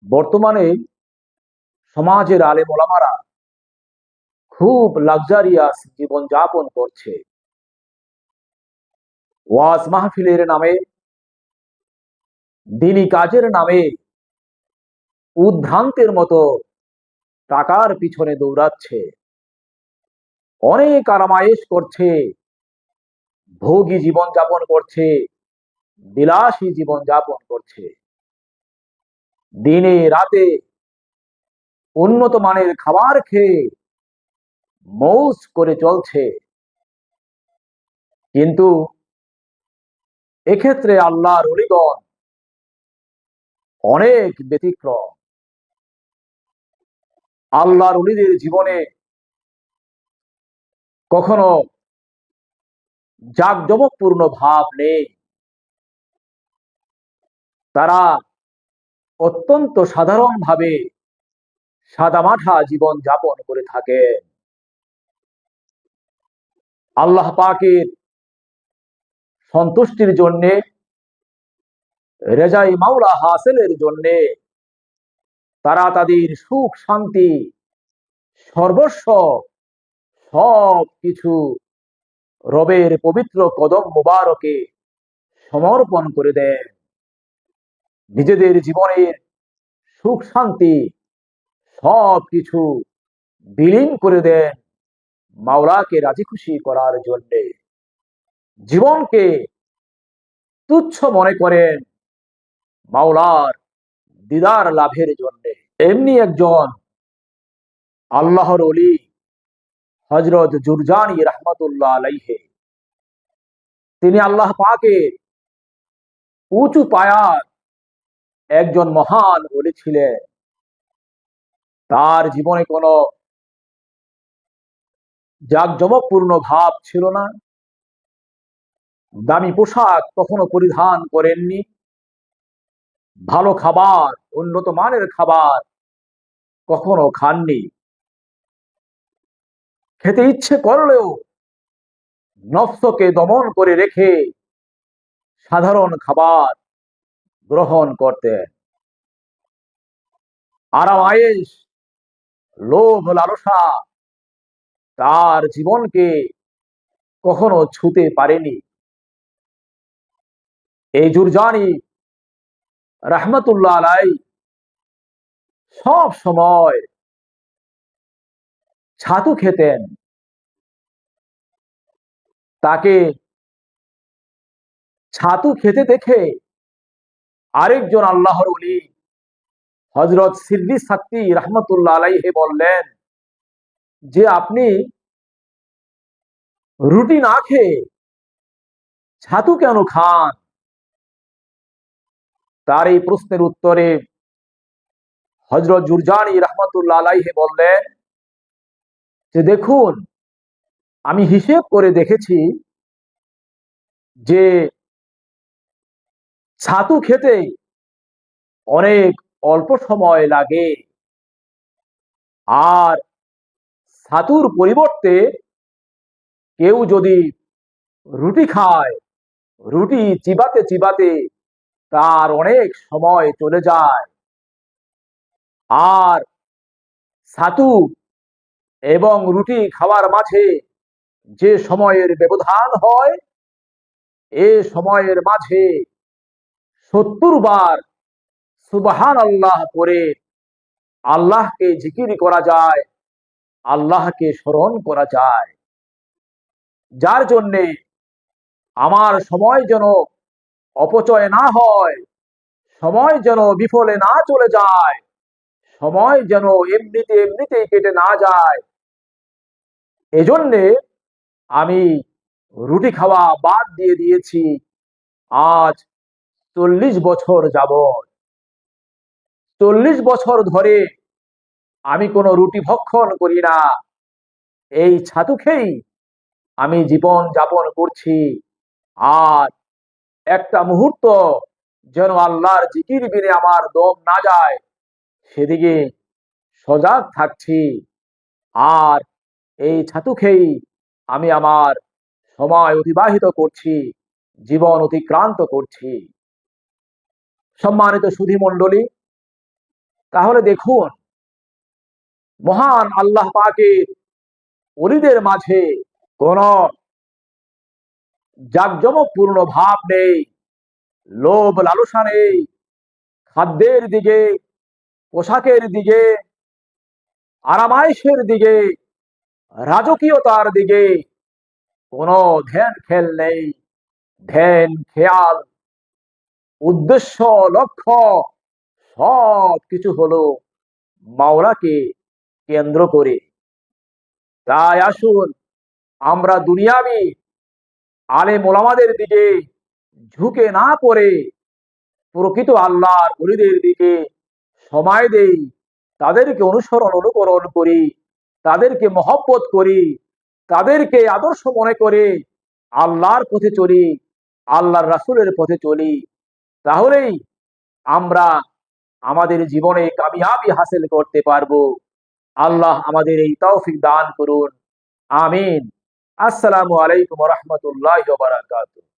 বর্তমানে সমাজের আলেম ওলামারা খুব লাক্সারিয়াস জীবন যাপন করছে। ওয়াজ মাহফিলের নামে, দিনী কাজের নামে উদ্ভ্রান্তের মতো টাকার পিছনে দৌড়াচ্ছে, অনেক আরামায়েশ করছে, ভোগী জীবন যাপন করছে, বিলাসী জীবন যাপন করছে। দিনে রাতে উন্নত মানের খাবার খেয়ে মৌজ করে চলছে। কিন্তু এক্ষেত্রে আল্লাহর ওলিগণ অনেক ব্যতিক্রম। আল্লাহর ওলিদের জীবনে কখনো জাঁকজমকপূর্ণ ভাব নেই। তারা অত্যন্ত সাধারণভাবে সাদামাঠা জীবন যাপন করে থাকে। আল্লাহ পাকের সন্তুষ্টির জন্যে, রেজাই মাওলা হাসিলের জন্যে তারা তাদের সুখ শান্তি সর্বস্ব সব কিছু রবের পবিত্র কদম মুবারকে সমর্পণ করে দেন। নিজেদের জীবনের সুখ শান্তি সব কিছু বিলীন করে দেন মাওলাকে রাজি খুশি করার জন্যে। জীবনকে তুচ্ছ মনে করেন মাওলার দিদার লাভের জন্যে। এমনি একজন আল্লাহর ওলি হযরত জুরজানি রাহমাতুল্লাহ আলাইহি, তিনি আল্লাহ পাকের উঁচু পায়ার একজন মহান ওলি ছিলেন। তার জীবনে কোনো জাঁকজমকপূর্ণ ভাব ছিল না, দামি পোশাক কখনো পরিধান করেননি, ভালো খাবার, উন্নত মানের খাবার কখনো খাননি। খেতে ইচ্ছে করলেও নফসকে দমন করে রেখে সাধারণ খাবার গ্রহণ করতেন। আরাম আয়েশ, লোভ লালসা তার জীবনকে কখনো ছুতে পারেনি। এই জুরজানি রাহমাতুল্লাহ আলাই সব সময় ছাতু খেতেন। তাকে ছাতু খেতে দেখে আরেকজন আল্লাহর ওলি হযরত সিদ্দিক সাক্তি রাহমাতুল্লাহ আলাইহি বললেন যে, আপনি রুটি না খেয়ে ছাতু কেন খান? তার এই প্রশ্নের উত্তরে হযরত জুরজানি রাহমাতুল্লাহ আলাইহি বললেন যে, দেখুন, আমি হিসেব করে দেখেছি যে ছাতু খেতে অনেক অল্প সময় লাগে, আর ছাতুর পরিবর্তে কেউ যদি রুটি খায়, রুটি চিবাতে চিবাতে তার অনেক সময় চলে যায়। আর ছাতু এবং রুটি খাওয়ার মাঝে যে সময়ের ব্যবধান হয়, এ সময়ের মাঝে 70 বার সুবহানাল্লাহ পড়ে আল্লাহকে জিকির করা যায়, আল্লাহকে স্মরণ করা যায়। যার জন্যে আমার সময় যেন অপচয় না হয়, সময় যেন বিফলে না চলে যায়, সময় যেন এমনিতেই কেটে না যায়, এজন্যে আমি রুটি খাওয়া বাদ দিয়ে দিয়েছি আজ 40 বছর যাবৎ। 40 বছর ধরে আমি কোনো রুটি ভক্ষণ করি না, এই ছাতু খেয়েই আমি জীবন যাপন করছি। আর একটা মুহূর্ত যেন আল্লাহর জিকির বিনে আমার দম না যায়, সেদিকে সজাগ থাকছি। আর এই ছাতু খেয়েই আমি আমার সময় অতিবাহিত করছি, জীবন অতিক্রান্ত করছি। সম্মানিত সুধী মণ্ডলী, তাহলে দেখুন, মহান আল্লাহ পাকের ওলিদের মাঝে কোন জাঁকজমকপূর্ণ ভাব নেই, লোভ লালসা নেই, খাদ্যের দিকে, পোশাকের দিকে, আরামায়েশের দিকে, রাজকীয়তার দিকে কোনো ধ্যান খেল নেই। ধ্যান খেয়াল, উদ্দেশ্য, লক্ষ্য সব কিছু হলো মাওলাকে কেন্দ্র করে। তাই আসুন আমরা দুনিয়াবি আলেম ওলামাদের দিকে ঝুঁকে না পড়ে প্রকৃত আল্লাহর ওলিদের দিকে সময় দেই, তাদেরকে অনুকরণ করি, তাদেরকে মহব্বত করি, তাদেরকে আদর্শ মনে করে আল্লাহর পথে চলি, আল্লাহর রাসূলের পথে চলি। তাহলেই আমরা আমাদের জীবনে কামিয়াবি হাসিল করতে পারবো। আল্লাহ আমাদের এই তৌফিক দান করুন। আমিন। আসসালামু আলাইকুম ওয়া রাহমাতুল্লাহি ওয়া বারাকাতুহু।